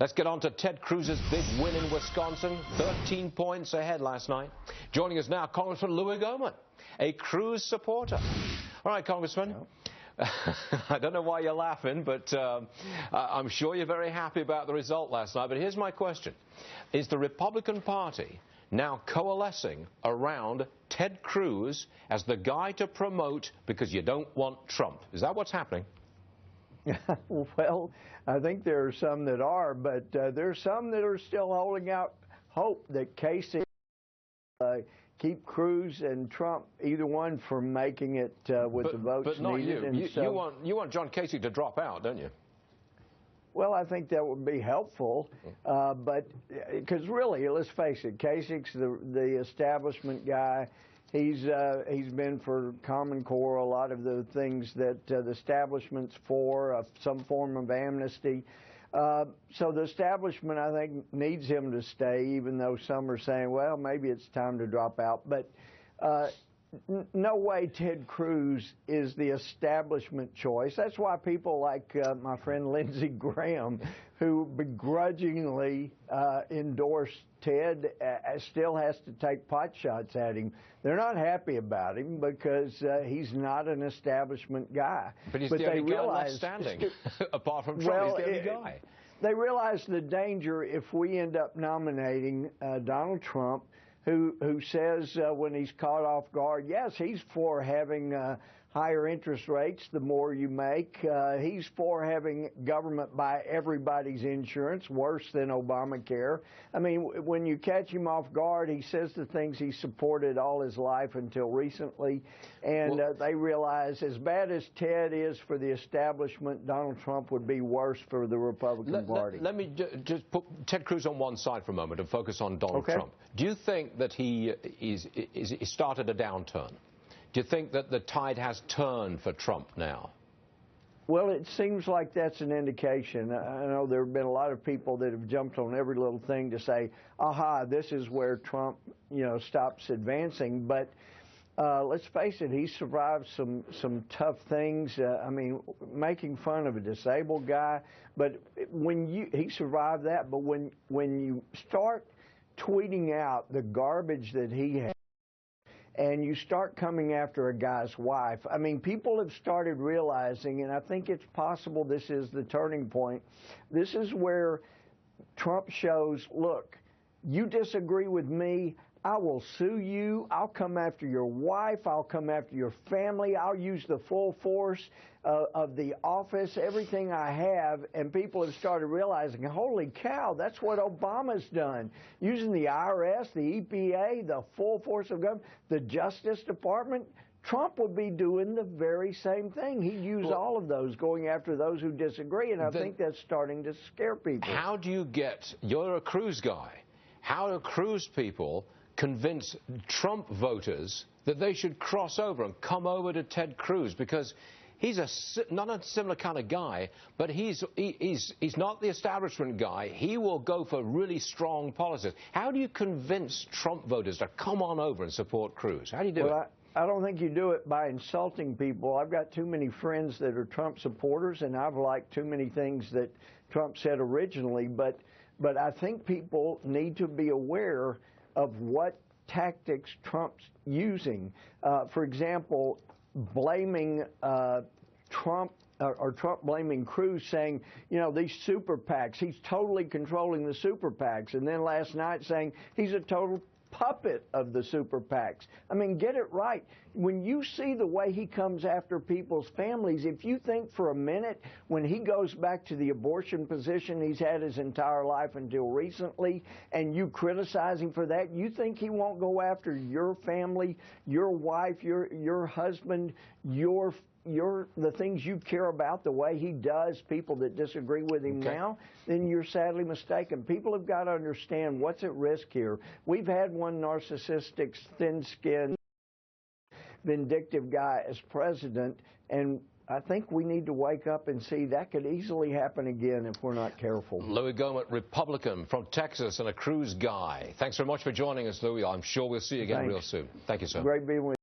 Let's get on to Ted Cruz's big win in Wisconsin. 13 points ahead last night. Joining us now, Congressman Louie Gohmert, a Cruz supporter. All right, Congressman. I don't know why you're laughing, but I'm sure you're very happy about the result last night. But here's my question. Is the Republican Party now coalescing around Ted Cruz as the guy to promote because you don't want Trump? Is that what's happening? Well, I think there are some that are, but there's some that are still holding out hope that Casey keep Cruz and Trump, either one, from making it with the votes but not needed. You want John Casey to drop out, don't you? Well, I think that would be helpful, but because really, let's face it, Kasich, the establishment guy. He's been for Common Core, a lot of the things that the establishment's for, some form of amnesty. So the establishment, I think, needs him to stay, even though some are saying, well, maybe it's time to drop out. But no way Ted Cruz is the establishment choice. That's why people like my friend Lindsey Graham, who begrudgingly endorsed Ted, still has to take pot shots at him. They're not happy about him because he's not an establishment guy. But he's the only guy left standing, apart from Trump. Well, he's the only guy. They realize the danger if we end up nominating Donald Trump, who says when he's caught off guard, yes, he's for having higher interest rates the more you make. He's for having government buy everybody's insurance, worse than Obamacare. I mean, when you catch him off guard, he says the things he supported all his life until recently. And they realize as bad as Ted is for the establishment, Donald Trump would be worse for the Republican Party. Let me just put Ted Cruz on one side for a moment and focus on Donald Trump. Do you think that he started a downturn? Do you think that the tide has turned for Trump now? Well, it seems like that's an indication. I know there have been a lot of people that have jumped on every little thing to say, aha, this is where Trump, stops advancing. But let's face it, he survived some tough things. I mean, making fun of a disabled guy. But he survived that. But when you start tweeting out the garbage that he had, and you start coming after a guy's wife, I mean, people have started realizing, and I think it's possible this is the turning point. This is where Trump shows, look, you disagree with me, I will sue you, I'll come after your wife, I'll come after your family, I'll use the full force of the office, everything I have, and people have started realizing, holy cow, that's what Obama's done. Using the IRS, the EPA, the full force of government, the Justice Department, Trump would be doing the very same thing. He'd use all of those, going after those who disagree, and I think that's starting to scare people. How do you you're a Cruz guy, how do Cruz people convince Trump voters that they should cross over and come over to Ted Cruz? Because he's not a similar kind of guy, but he's not the establishment guy. He will go for really strong policies. How do you convince Trump voters to come on over and support Cruz? How do you do it? I don't think you do it by insulting people. I've got too many friends that are Trump supporters, and I've liked too many things that Trump said originally. But I think people need to be aware of what tactics Trump's using. For example, blaming Trump or Trump blaming Cruz, saying, these super PACs, he's totally controlling the super PACs. And then last night saying he's a total puppet of the super PACs. I mean, get it right. When you see the way he comes after people's families, if you think for a minute when he goes back to the abortion position he's had his entire life until recently, and you criticize him for that, you think he won't go after your family, your wife, your husband, the things you care about, the way he does people that disagree with him now, then you're sadly mistaken. People have got to understand what's at risk here. We've had one narcissistic, thin-skinned, vindictive guy as president, and I think we need to wake up and see that could easily happen again if we're not careful. Louie Gohmert, Republican from Texas and a Cruz guy. Thanks very much for joining us, Louie. I'm sure we'll see you again real soon. Thank you, sir. Great being with you.